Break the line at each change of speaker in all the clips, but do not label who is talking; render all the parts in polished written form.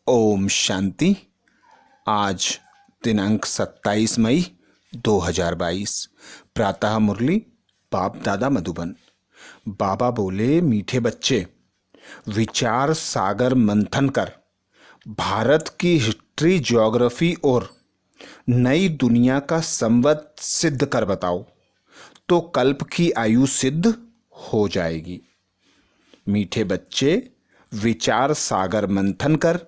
ओम शांति। आज दिनांक 27 मई 2022। प्रातः मुरली बाप दादा मधुबन। बाबा बोले, मीठे बच्चे, विचार सागर मंथन कर भारत की हिस्ट्री, ज्योग्राफी और नई दुनिया का संवत सिद्ध कर बताओ तो कल्प की आयु सिद्ध हो जाएगी। मीठे बच्चे, विचार सागर मंथन कर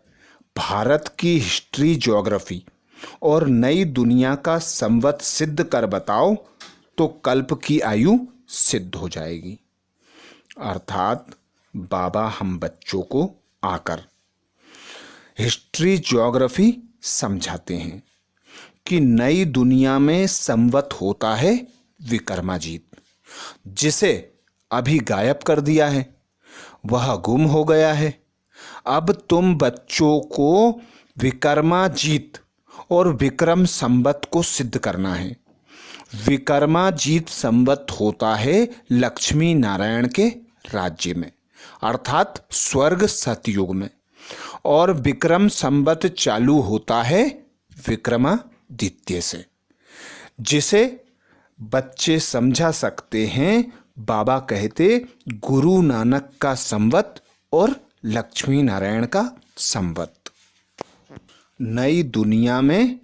भारत की हिस्ट्री, ज्योग्राफी और नई दुनिया का संवत सिद्ध कर बताओ तो कल्प की आयु सिद्ध हो जाएगी। अर्थात बाबा हम बच्चों को आकर हिस्ट्री, ज्योग्राफी समझाते हैं कि नई दुनिया में संवत होता है विक्रमाजीत, जिसे अभी गायब कर दिया है, वह गुम हो गया है। अब तुम बच्चों को विक्रमाजीत और विक्रम संवत को सिद्ध करना है। विक्रमाजीत संवत होता है लक्ष्मी नारायण के राज्य में, अर्थात स्वर्ग सतयुग में, और विक्रम संवत चालू होता है विक्रमादित्य से, जिसे बच्चे समझा सकते हैं। बाबा कहते गुरु नानक का संवत और लक्ष्मी नारायण का संवत। नई दुनिया में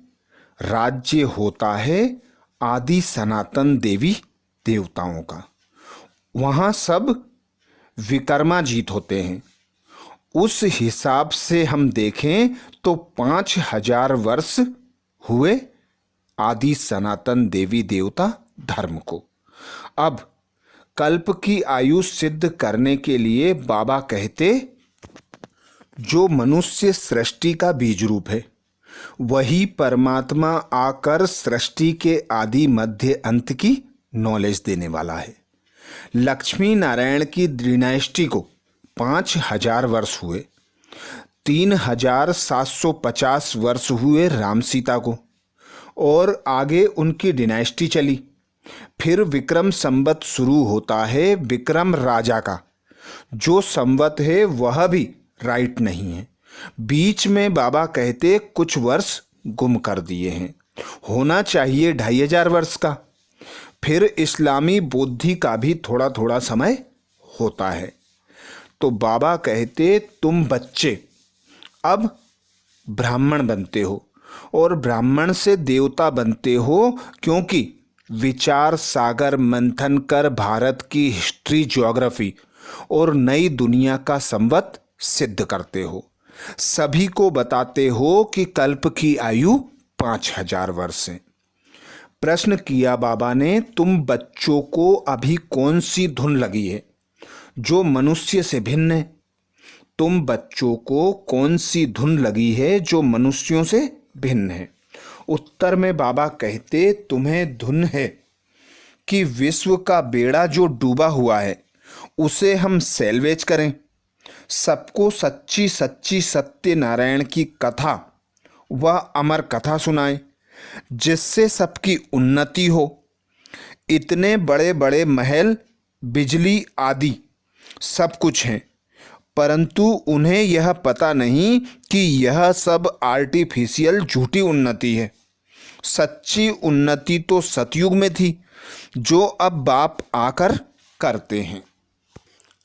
राज्य होता है आदि सनातन देवी देवताओं का। वहाँ सब विक्रमाजीत होते हैं। उस हिसाब से हम देखें तो 5000 वर्ष हुए आदि सनातन देवी देवता धर्म को। अब कल्प की आयु सिद्ध करने के लिए बाबा कहते, जो मनुष्य सृष्टि का बीज रूप है, वही परमात्मा आकर सृष्टि के आदि मध्य अंत की नॉलेज देने वाला है। लक्ष्मी नारायण की डिनाइस्टी को 5000 वर्ष हुए, 3750 वर्ष हुए राम सीता को, और आगे उनकी डिनाइस्टी चली। फिर विक्रम संवत शुरू होता है विक्रम राजा का। जो संवत है वह भी राइट नहीं है। बीच में बाबा कहते कुछ वर्ष गुम कर दिए हैं, होना चाहिए 2500 वर्ष का। फिर इस्लामी बुद्धि का भी थोड़ा थोड़ा समय होता है। तो बाबा कहते तुम बच्चे अब ब्राह्मण बनते हो और ब्राह्मण से देवता बनते हो, क्योंकि विचार सागर मंथन कर भारत की हिस्ट्री, ज्योग्राफी और नई दुनिया का संवत सिद्ध करते हो। सभी को बताते हो कि कल्प की आयु 5000 वर्ष है। प्रश्न किया बाबा ने, तुम बच्चों को अभी कौन सी धुन लगी है जो मनुष्य से भिन्न है? तुम बच्चों को कौन सी धुन लगी है जो मनुष्यों से भिन्न है? उत्तर में बाबा कहते तुम्हें धुन है कि विश्व का बेड़ा जो डूबा हुआ है उसे हम सैल्वेज करें, सबको सच्ची सच्ची सत्य नारायण की कथा व अमर कथा सुनाएं, जिससे सबकी उन्नति हो। इतने बड़े बड़े महल, बिजली आदि सब कुछ हैं, परंतु उन्हें यह पता नहीं कि यह सब आर्टिफिशियल झूठी उन्नति है। सच्ची उन्नति तो सतयुग में थी, जो अब बाप आकर करते हैं।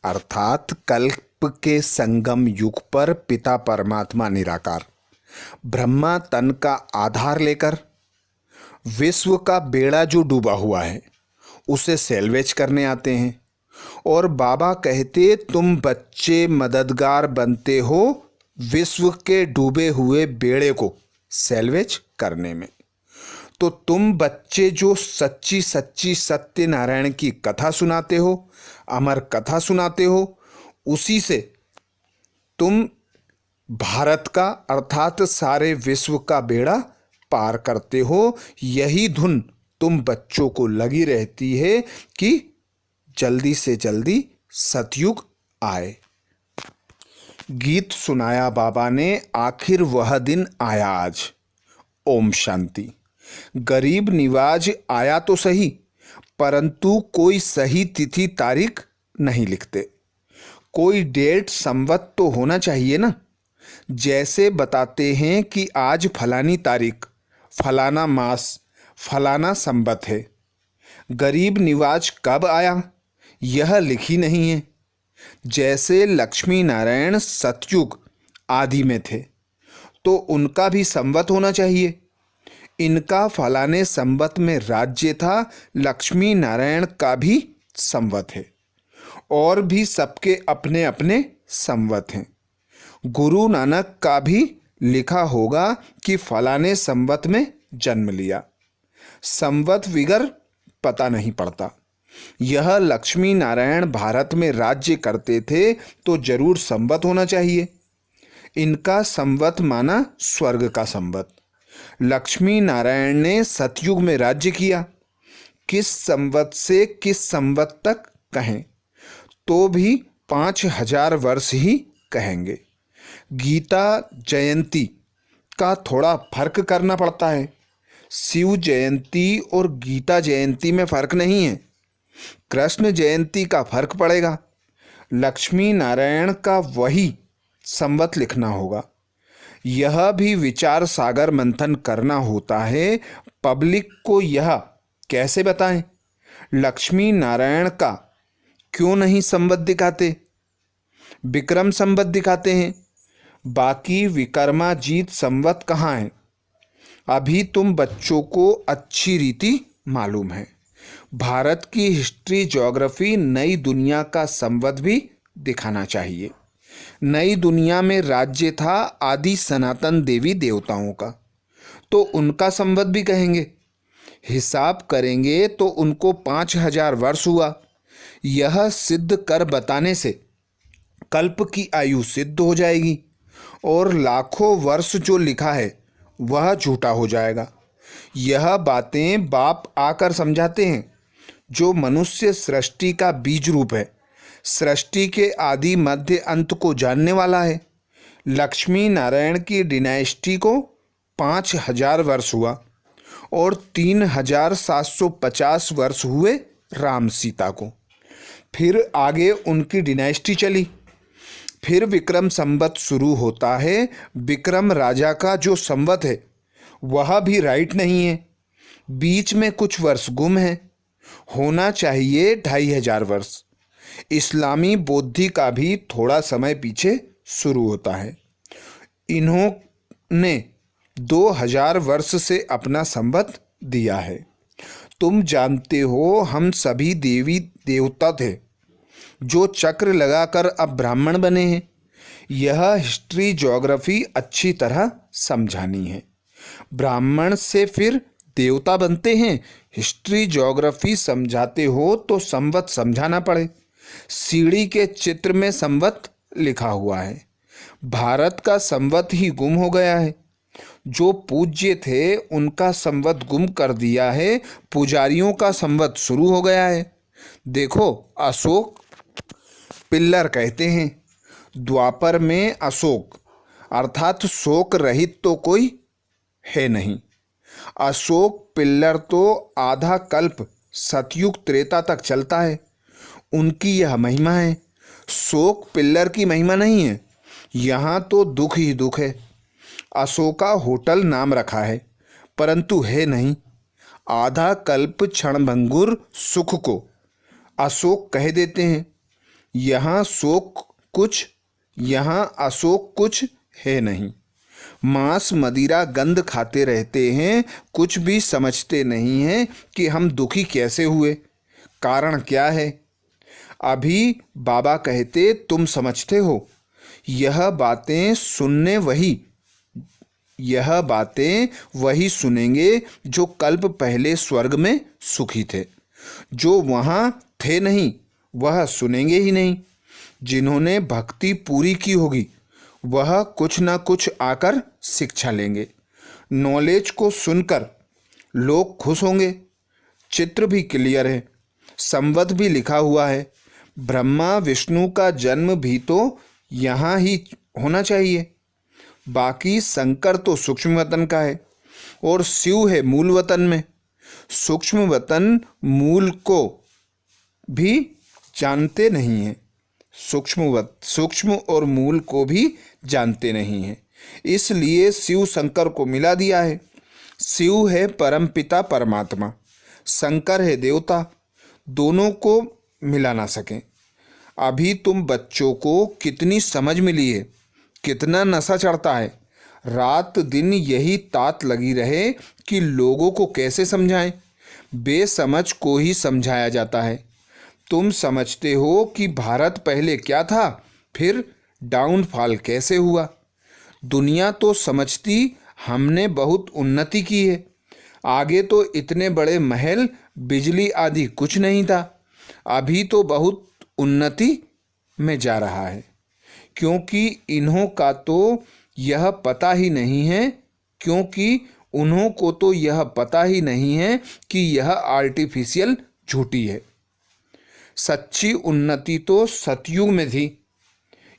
अर्थात कल्प के संगम युग पर पिता परमात्मा निराकार ब्रह्मा तन का आधार लेकर विश्व का बेड़ा जो डूबा हुआ है उसे सैल्वेज करने आते हैं। और बाबा कहते तुम बच्चे मददगार बनते हो विश्व के डूबे हुए बेड़े को सैल्वेज करने में। तो तुम बच्चे जो सच्ची सच्ची सत्य नारायण की कथा सुनाते हो, अमर कथा सुनाते हो, उसी से तुम भारत का अर्थात सारे विश्व का बेड़ा पार करते हो। यही धुन तुम बच्चों को लगी रहती है कि जल्दी से जल्दी सतयुग आए। गीत सुनाया बाबा ने, आखिर वह दिन आया आज। ओम शांति। गरीब निवाज आया तो सही, परंतु कोई सही तिथि तारीख नहीं लिखते। कोई डेट संवत तो होना चाहिए ना। जैसे बताते हैं कि आज फलानी तारीख, फलाना मास, फलाना संवत है। गरीब निवाज कब आया यह लिखी नहीं है। जैसे लक्ष्मी नारायण सतयुग आदि में थे तो उनका भी संवत होना चाहिए। इनका फलाने संवत में राज्य था, लक्ष्मी नारायण का भी संवत है। और भी सबके अपने अपने संवत हैं। गुरु नानक का भी लिखा होगा कि फलाने संवत में जन्म लिया। संवत विगर पता नहीं पड़ता। यह लक्ष्मी नारायण भारत में राज्य करते थे तो जरूर संवत होना चाहिए। इनका संवत माना स्वर्ग का संवत। लक्ष्मी नारायण ने सतयुग में राज्य किया। किस संवत से किस संवत तक कहें तो भी 5000 वर्ष ही कहेंगे। गीता जयंती का थोड़ा फर्क करना पड़ता है। शिव जयंती और गीता जयंती में फर्क नहीं है। कृष्ण जयंती का फर्क पड़ेगा। लक्ष्मी नारायण का वही संवत लिखना होगा। यह भी विचार सागर मंथन करना होता है। पब्लिक को यह कैसे बताएं? लक्ष्मी नारायण का क्यों नहीं संवत दिखाते? विक्रम संवत दिखाते हैं। बाकी विक्रमाजीत संवत कहाँ है? अभी तुम बच्चों को अच्छी रीति मालूम है। भारत की हिस्ट्री ज्योग्राफी नई दुनिया का संवत भी दिखाना चाहिए। नई दुनिया में राज्य था आदि सनातन देवी देवताओं का, तो उनका संवत भी कहेंगे। हिसाब करेंगे तो उनको 5000 वर्ष हुआ। यह सिद्ध कर बताने से कल्प की आयु सिद्ध हो जाएगी और लाखों वर्ष जो लिखा है वह झूठा हो जाएगा। यह बातें बाप आकर समझाते हैं जो मनुष्य सृष्टि का बीज रूप है, सृष्टि के आदि मध्य अंत को जानने वाला है। लक्ष्मी नारायण की डिनाइस्टी को 5000 वर्ष हुआ और 3750 वर्ष हुए राम सीता को। फिर आगे उनकी डिनाइस्टी चली। फिर विक्रम संवत शुरू होता है। विक्रम राजा का जो संवत है वह भी राइट नहीं है। बीच में कुछ वर्ष गुम है। होना चाहिए 2500 वर्ष। इस्लामी बौद्धि का भी थोड़ा समय पीछे शुरू होता है। इन्होंने 2000 वर्ष से अपना संवत दिया है। तुम जानते हो हम सभी देवी देवता थे जो चक्र लगाकर अब ब्राह्मण बने हैं। यह हिस्ट्री ज्योग्राफी अच्छी तरह समझानी है। ब्राह्मण से फिर देवता बनते हैं। हिस्ट्री ज्योग्राफी समझाते हो तो संवत समझाना पड़े। सीढ़ी के चित्र में संवत लिखा हुआ है। भारत का संवत ही गुम हो गया है। जो पूज्य थे उनका संवत गुम कर दिया है। पुजारियों का संवत शुरू हो गया है। देखो अशोक पिल्लर कहते हैं। द्वापर में अशोक अर्थात शोक रहित तो कोई है नहीं। अशोक पिल्लर तो आधा कल्प सतयुग त्रेता तक चलता है। उनकी यह महिमा है। शोक पिल्लर की महिमा नहीं है। यहाँ तो दुख ही दुख है। अशोका होटल नाम रखा है परंतु है नहीं। आधा कल्प क्षणभंगुर सुख को अशोक कह देते हैं। यहाँ शोक कुछ, यहाँ अशोक कुछ है नहीं। मांस मदिरा गंध खाते रहते हैं, कुछ भी समझते नहीं हैं कि हम दुखी कैसे हुए, कारण क्या है। अभी बाबा कहते तुम समझते हो। यह बातें वही सुनेंगे जो कल्प पहले स्वर्ग में सुखी थे। जो वहाँ थे नहीं वह सुनेंगे ही नहीं। जिन्होंने भक्ति पूरी की होगी वह कुछ ना कुछ आकर शिक्षा लेंगे। नॉलेज को सुनकर लोग खुश होंगे। चित्र भी क्लियर है, संवत भी लिखा हुआ है। ब्रह्मा विष्णु का जन्म भी तो यहाँ ही होना चाहिए। बाकी शंकर तो सूक्ष्म वतन का है और शिव है मूल वतन में। सूक्ष्म वतन मूल को भी जानते नहीं हैं। सूक्ष्म और मूल को भी जानते नहीं हैं। इसलिए शिव शंकर को मिला दिया है। शिव है परमपिता परमात्मा, शंकर है देवता, दोनों को मिला ना सकें। अभी तुम बच्चों को कितनी समझ मिली है, कितना नशा चढ़ता है। रात दिन यही तात लगी रहे कि लोगों को कैसे समझाएं। बेसमझ को ही समझाया जाता है। तुम समझते हो कि भारत पहले क्या था, फिर डाउनफॉल कैसे हुआ। दुनिया तो समझती हमने बहुत उन्नति की है। आगे तो इतने बड़े महल, बिजली आदि कुछ नहीं था। अभी तो बहुत उन्नति में जा रहा है, क्योंकि इन्हों का तो यह पता ही नहीं है क्योंकि उन्हों को तो यह पता ही नहीं है कि यह आर्टिफिशियल झूठी है। सच्ची उन्नति तो सतयुग में थी।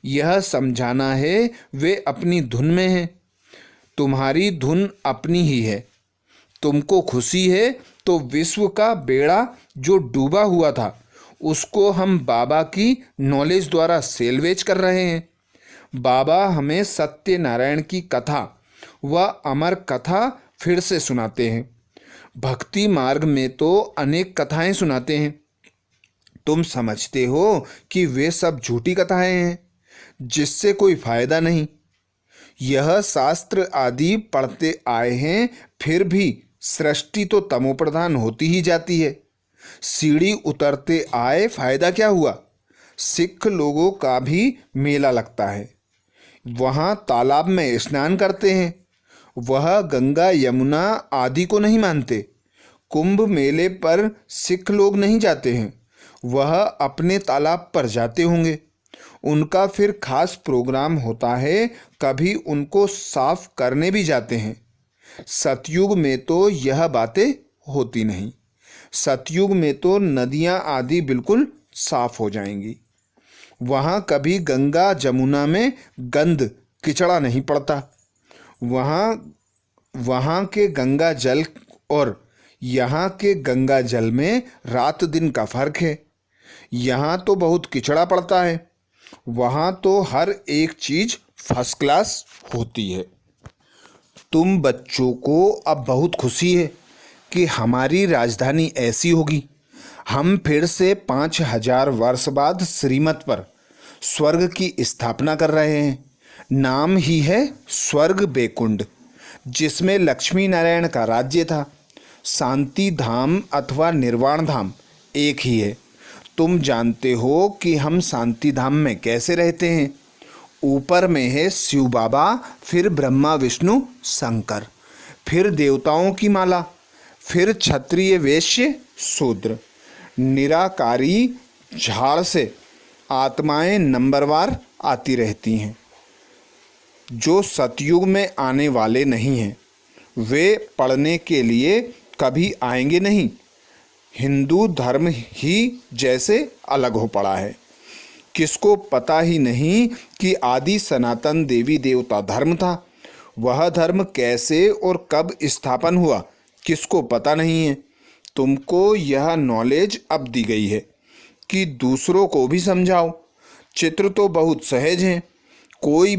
यह समझाना है वे अपनी धुन में हैं। तुम्हारी धुन अपनी ही है। तुमको खुशी है तो विश्व का बेड़ा जो डूबा हुआ था उसको हम बाबा की नॉलेज द्वारा सेल्वेज कर रहे हैं। बाबा हमें सत्यनारायण की कथा व अमर कथा फिर से सुनाते हैं। भक्ति मार्ग में तो अनेक कथाएं सुनाते हैं। तुम समझते हो कि वे सब झूठी कथाएं हैं जिससे कोई फायदा नहीं। यह शास्त्र आदि पढ़ते आए हैं, फिर भी सृष्टि तो तमोप्रधान होती ही जाती है। सीढ़ी उतरते आए फायदा क्या हुआ। सिख लोगों का भी मेला लगता है, वहाँ तालाब में स्नान करते हैं। वह गंगा यमुना आदि को नहीं मानते। कुंभ मेले पर सिख लोग नहीं जाते हैं, वह अपने तालाब पर जाते होंगे। उनका फिर खास प्रोग्राम होता है, कभी उनको साफ करने भी जाते हैं। सतयुग में तो यह बातें होती नहीं। सतयुग में तो नदियाँ आदि बिल्कुल साफ हो जाएंगी। वहाँ कभी गंगा जमुना में गंद किचड़ा नहीं पड़ता। वहाँ के गंगा जल और यहाँ के गंगा जल में रात दिन का फर्क है। यहाँ तो बहुत किचड़ा पड़ता है, वहाँ तो हर एक चीज़ फर्स्ट क्लास होती है। तुम बच्चों को अब बहुत खुशी है कि हमारी राजधानी ऐसी होगी। हम फिर से 5000 वर्ष बाद श्रीमत पर स्वर्ग की स्थापना कर रहे हैं। नाम ही है स्वर्ग बैकुंठ, जिसमें लक्ष्मी नारायण का राज्य था। शांति धाम अथवा निर्वाण धाम एक ही है। तुम जानते हो कि हम शांति धाम में कैसे रहते हैं। ऊपर में है शिव बाबा, फिर ब्रह्मा विष्णु शंकर, फिर देवताओं की माला, फिर क्षत्रिय वैश्य शूद्र, निराकारी झाड़ से आत्माएं नंबरवार आती रहती हैं। जो सतयुग में आने वाले नहीं हैं, वे पढ़ने के लिए कभी आएंगे नहीं। हिंदू धर्म ही जैसे अलग हो पड़ा है। किसको पता ही नहीं कि आदि सनातन देवी देवता धर्म था। वह धर्म कैसे और कब स्थापन हुआ किसको पता नहीं है। तुमको यह नॉलेज अब दी गई है कि दूसरों को भी समझाओ। चित्र तो बहुत सहज हैं, कोई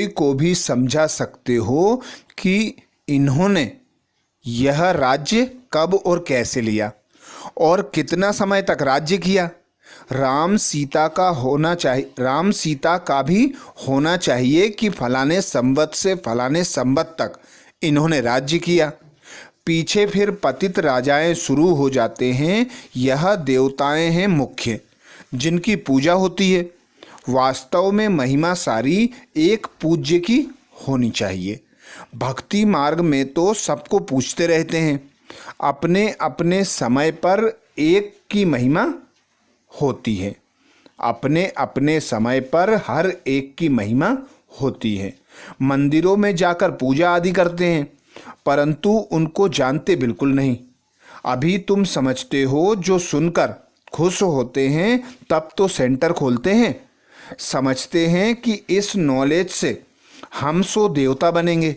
को भी समझा सकते हो कि इन्होंने यह राज्य कब और कैसे लिया और कितना समय तक राज्य किया। राम सीता का भी होना चाहिए कि फलाने संवत से फलाने संवत तक इन्होंने राज्य किया। पीछे फिर पतित राजाएं शुरू हो जाते हैं। यह देवताएं हैं मुख्य, जिनकी पूजा होती है। वास्तव में महिमा सारी एक पूज्य की होनी चाहिए। भक्ति मार्ग में तो सबको पूछते रहते हैं। अपने अपने समय पर एक की महिमा होती है। अपने अपने समय पर हर एक की महिमा होती है। मंदिरों में जाकर पूजा आदि करते हैं, परंतु उनको जानते बिल्कुल नहीं। अभी तुम समझते हो, जो सुनकर खुश होते हैं तब तो सेंटर खोलते हैं। समझते हैं कि इस नॉलेज से हम सो देवता बनेंगे।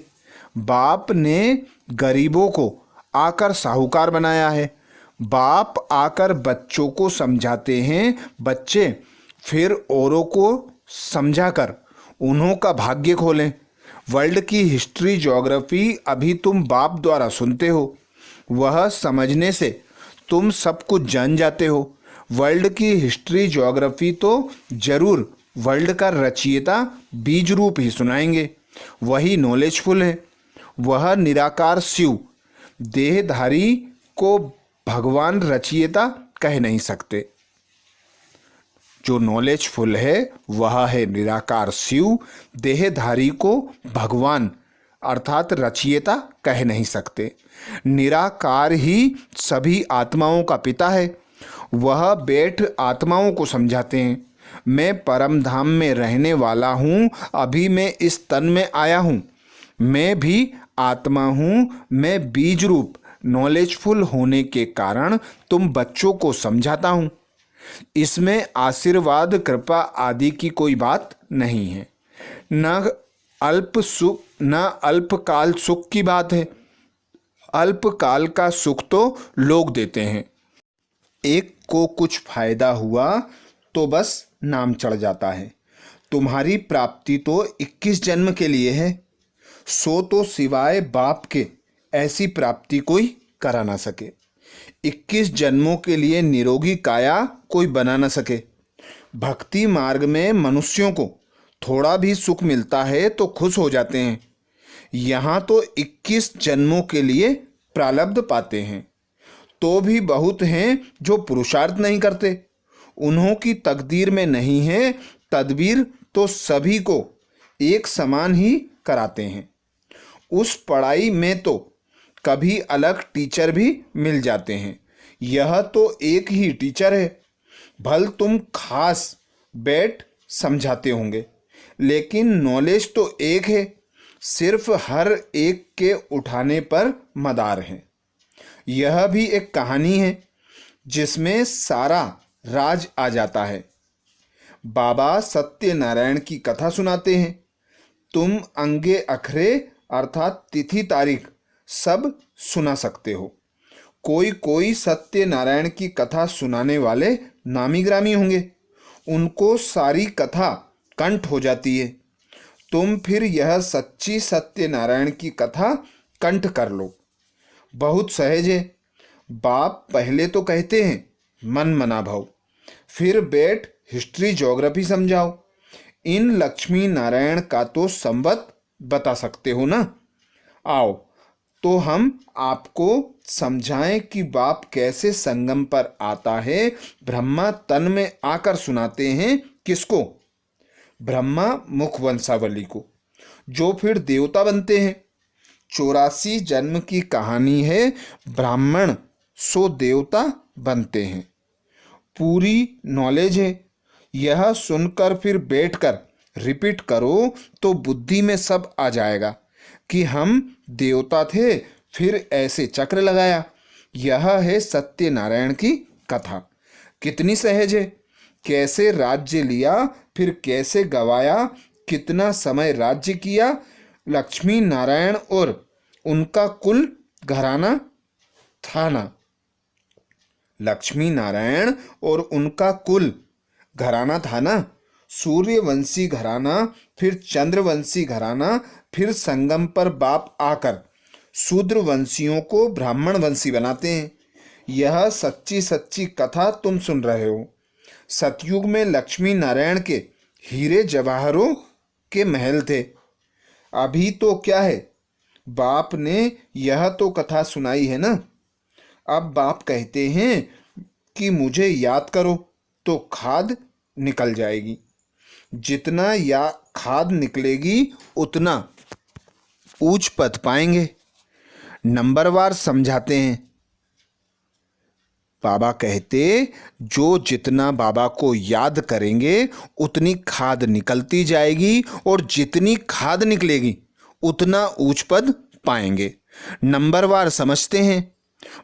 बाप ने गरीबों को आकर साहूकार बनाया है। बाप आकर बच्चों को समझाते हैं, बच्चे फिर औरों को समझाकर उन्हों का भाग्य खोलें। वर्ल्ड की हिस्ट्री ज्योग्राफी अभी तुम बाप द्वारा सुनते हो, वह समझने से तुम सब कुछ जान जाते हो। वर्ल्ड की हिस्ट्री ज्योग्राफी तो जरूर वर्ल्ड का रचयिता बीज रूप ही सुनाएंगे, वही नॉलेजफुल है। वह निराकार शिव देहधारी को भगवान रचयिता कह नहीं सकते। जो नॉलेजफुल है वह है निराकार शिव, देहधारी को भगवान अर्थात रचयिता कह नहीं सकते। निराकार ही सभी आत्माओं का पिता है। वह बैठ आत्माओं को समझाते हैं, मैं परम धाम में रहने वाला हूँ, अभी मैं इस तन में आया हूँ, मैं भी आत्मा हूँ, मैं बीज रूप नॉलेजफुल होने के कारण तुम बच्चों को समझाता हूँ। इसमें आशीर्वाद कृपा आदि की कोई बात नहीं है, न अल्पकाल सुख की बात है। अल्पकाल का सुख तो लोग देते हैं, एक को कुछ फायदा हुआ तो बस नाम चढ़ जाता है। तुम्हारी प्राप्ति तो 21 जन्म के लिए है, सो तो सिवाय बाप के ऐसी प्राप्ति कोई करा ना सके। 21 जन्मों के लिए निरोगी काया कोई बना न सके। भक्ति मार्ग में मनुष्यों को थोड़ा भी सुख मिलता है तो खुश हो जाते हैं। यहाँ तो 21 जन्मों के लिए प्रारब्ध पाते हैं, तो भी बहुत हैं जो पुरुषार्थ नहीं करते। उन्हों की तकदीर में नहीं है तदबीर, तो सभी को एक समान ही कराते हैं। उस पढ़ाई में तो कभी अलग टीचर भी मिल जाते हैं, यह तो एक ही टीचर है। भल तुम खास बैठ समझाते होंगे, लेकिन नॉलेज तो एक है, सिर्फ हर एक के उठाने पर मदार है। यह भी एक कहानी है जिसमें सारा राज आ जाता है। बाबा सत्यनारायण की कथा सुनाते हैं। तुम अंगे अखरे अर्थात तिथि तारीख सब सुना सकते हो। कोई कोई सत्यनारायण की कथा सुनाने वाले नामी ग्रामी होंगे, उनको सारी कथा कंठ हो जाती है। तुम फिर यह सच्ची सत्यनारायण की कथा कंठ कर लो, बहुत सहज है। बाप पहले तो कहते हैं मन मना भाव, फिर बैठ हिस्ट्री ज्योग्राफी समझाओ। इन लक्ष्मी नारायण का तो संवत बता सकते हो ना? आओ तो हम आपको समझाएं कि बाप कैसे संगम पर आता है। ब्रह्मा तन में आकर सुनाते हैं किसको? ब्रह्मा मुख वंशावली को, जो फिर देवता बनते हैं। 84 जन्म की कहानी है, ब्राह्मण सो देवता बनते हैं। पूरी नॉलेज है। यह सुनकर फिर बैठकर रिपीट करो तो बुद्धि में सब आ जाएगा कि हम देवता थे, फिर ऐसे चक्र लगाया। यह है सत्यनारायण की कथा। कितनी सहज है। कैसे राज्य लिया, फिर कैसे गवाया, कितना समय राज्य किया। लक्ष्मी नारायण और उनका कुल घराना था ना। लक्ष्मी नारायण और उनका कुल घराना था ना। सूर्यवंशी घराना, फिर चंद्रवंशी घराना, फिर संगम पर बाप आकर शूद्र वंशियों को ब्राह्मण वंशी बनाते हैं। यह सच्ची सच्ची कथा तुम सुन रहे हो। सतयुग में लक्ष्मी नारायण के हीरे जवाहरों के महल थे। अभी तो क्या है, बाप ने यह तो कथा सुनाई है ना। अब बाप कहते हैं कि मुझे याद करो तो खाद निकल जाएगी। जितना या खाद निकलेगी उतना ऊंच पद पाएंगे। नंबरवार समझाते हैं। बाबा कहते जो जितना बाबा को याद करेंगे उतनी खाद निकलती जाएगी, और जितनी खाद निकलेगी उतना ऊंच पद पाएंगे। नंबरवार समझते हैं।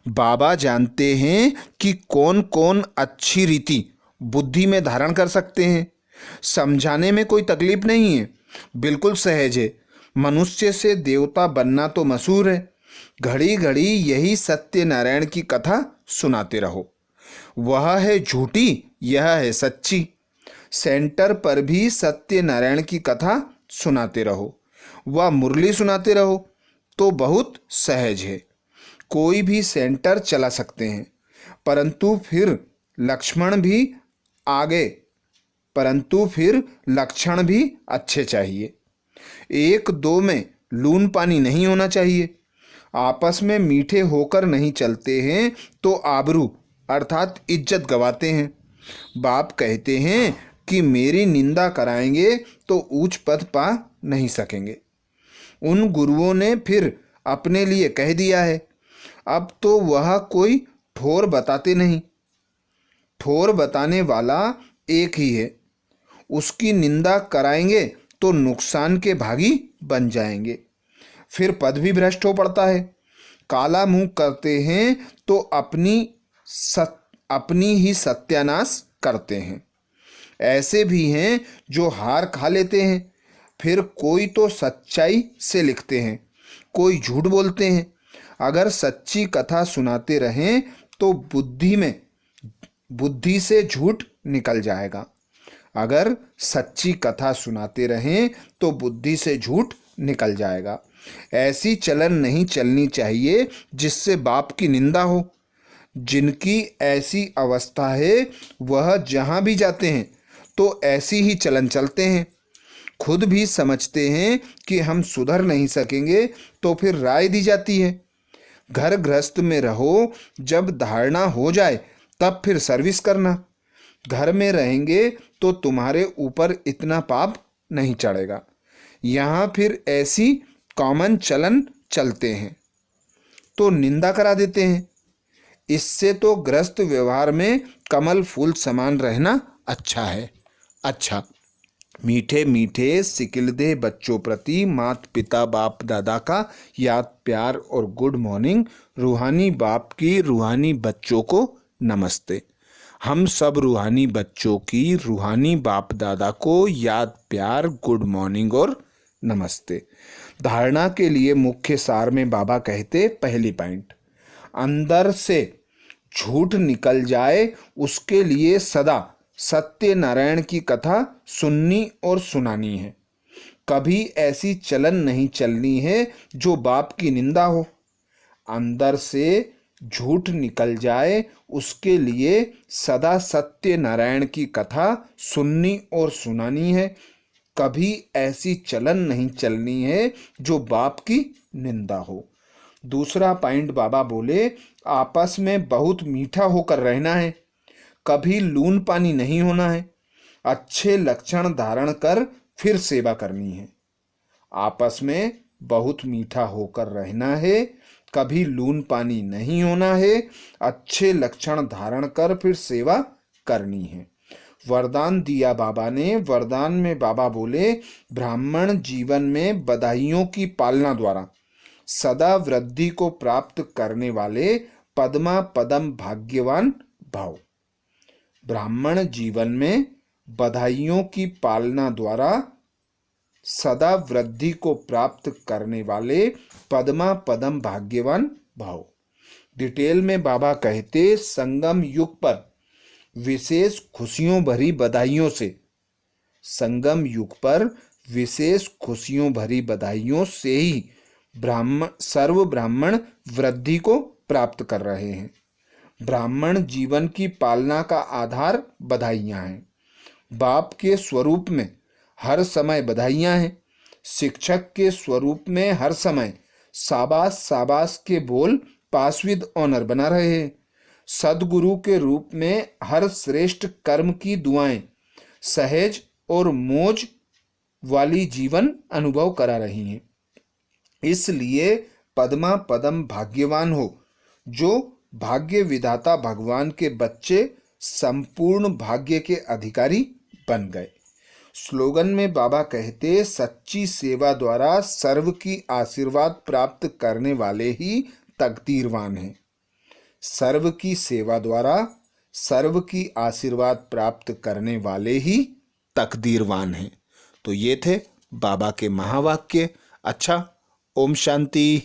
बाबा जानते हैं कि कौन कौन अच्छी रीति बुद्धि में धारण कर सकते हैं। समझाने में कोई तकलीफ नहीं है, बिल्कुल सहज है। मनुष्य से देवता बनना तो मशहूर है। घड़ी घड़ी यही सत्यनारायण की कथा सुनाते रहो। वह है झूठी, यह है सच्ची। सेंटर पर भी सत्यनारायण की कथा सुनाते रहो व मुरली सुनाते रहो तो बहुत सहज है। कोई भी सेंटर चला सकते हैं, परंतु फिर लक्षण भी अच्छे चाहिए। एक दो में लून पानी नहीं होना चाहिए। आपस में मीठे होकर नहीं चलते हैं तो आबरू अर्थात इज्जत गवाते हैं। बाप कहते हैं कि मेरी निंदा कराएंगे तो ऊंच पद पा नहीं सकेंगे। उन गुरुओं ने फिर अपने लिए कह दिया है, अब तो वह कोई ठोर बताते नहीं। ठोर बताने वाला एक ही है, उसकी निंदा कराएंगे तो नुकसान के भागी बन जाएंगे, फिर पद भी भ्रष्ट हो पड़ता है। काला मुंह करते हैं तो अपनी ही सत्यानाश करते हैं। ऐसे भी हैं जो हार खा लेते हैं, फिर कोई तो सच्चाई से लिखते हैं, कोई झूठ बोलते हैं। अगर सच्ची कथा सुनाते रहें तो बुद्धि से झूठ निकल जाएगा। अगर सच्ची कथा सुनाते रहें तो बुद्धि से झूठ निकल जाएगा। ऐसी चलन नहीं चलनी चाहिए जिससे बाप की निंदा हो। जिनकी ऐसी अवस्था है वह जहाँ भी जाते हैं तो ऐसी ही चलन चलते हैं। खुद भी समझते हैं कि हम सुधर नहीं सकेंगे तो फिर राय दी जाती है, घर गृहस्थ में रहो, जब धारणा हो जाए तब फिर सर्विस करना। घर में रहेंगे तो तुम्हारे ऊपर इतना पाप नहीं चढ़ेगा। यहाँ फिर ऐसी कॉमन चलन चलते हैं तो निंदा करा देते हैं। इससे तो गृहस्थ व्यवहार में कमल फूल समान रहना अच्छा है। अच्छा, मीठे मीठे सिकिलदे बच्चों प्रति मात पिता बाप दादा का याद प्यार और गुड मॉर्निंग। रूहानी बाप की रूहानी बच्चों को नमस्ते। हम सब रूहानी बच्चों की रूहानी बाप दादा को याद प्यार गुड मॉर्निंग और नमस्ते। धारणा के लिए मुख्य सार में बाबा कहते, पहली पॉइंट, अंदर से झूठ निकल जाए उसके लिए सदा सत्यनारायण की कथा सुननी और सुनानी है। कभी ऐसी चलन नहीं चलनी है जो बाप की निंदा हो। अंदर से झूठ निकल जाए उसके लिए सदा सत्यनारायण की कथा सुननी और सुनानी है। कभी ऐसी चलन नहीं चलनी है जो बाप की निंदा हो। दूसरा पॉइंट बाबा बोले, आपस में बहुत मीठा होकर रहना है, कभी लून पानी नहीं होना है, अच्छे लक्षण धारण कर फिर सेवा करनी है। आपस में बहुत मीठा होकर रहना है, कभी लून पानी नहीं होना है, अच्छे लक्षण धारण कर फिर सेवा करनी है। वरदान दिया बाबा ने। वरदान में बाबा बोले, ब्राह्मण जीवन में बधाइयों की पालना द्वारा सदा वृद्धि को प्राप्त करने वाले पद्मा पदम भाग्यवान भाव। ब्राह्मण जीवन में बधाइयों की पालना द्वारा सदा वृद्धि को प्राप्त करने वाले पद्मा पदम भाग्यवान भाव। डिटेल में बाबा कहते, संगम युग पर विशेष खुशियों भरी बधाइयों से, संगम युग पर विशेष खुशियों भरी बधाइयों से ही सर्व ब्राह्मण वृद्धि को प्राप्त कर रहे हैं। ब्राह्मण जीवन की पालना का आधार बधाइयाँ हैं। बाप के स्वरूप में हर समय बधाइयाँ हैं। शिक्षक के स्वरूप में हर समय शाबाश शाबाश के बोल पास विद ऑनर बना रहे हैं। सदगुरु के रूप में हर श्रेष्ठ कर्म की दुआएं सहज और मौज वाली जीवन अनुभव करा रही हैं। इसलिए पद्मा पदम भाग्यवान हो जो भाग्य विधाता भगवान के बच्चे संपूर्ण भाग्य के अधिकारी बन गए। स्लोगन में बाबा कहते, सच्ची सेवा द्वारा सर्व की आशीर्वाद प्राप्त करने वाले ही तकदीरवान हैं। सर्व की सेवा द्वारा सर्व की आशीर्वाद प्राप्त करने वाले ही तकदीरवान हैं। तो ये थे बाबा के महावाक्य। अच्छा, ओम शांति।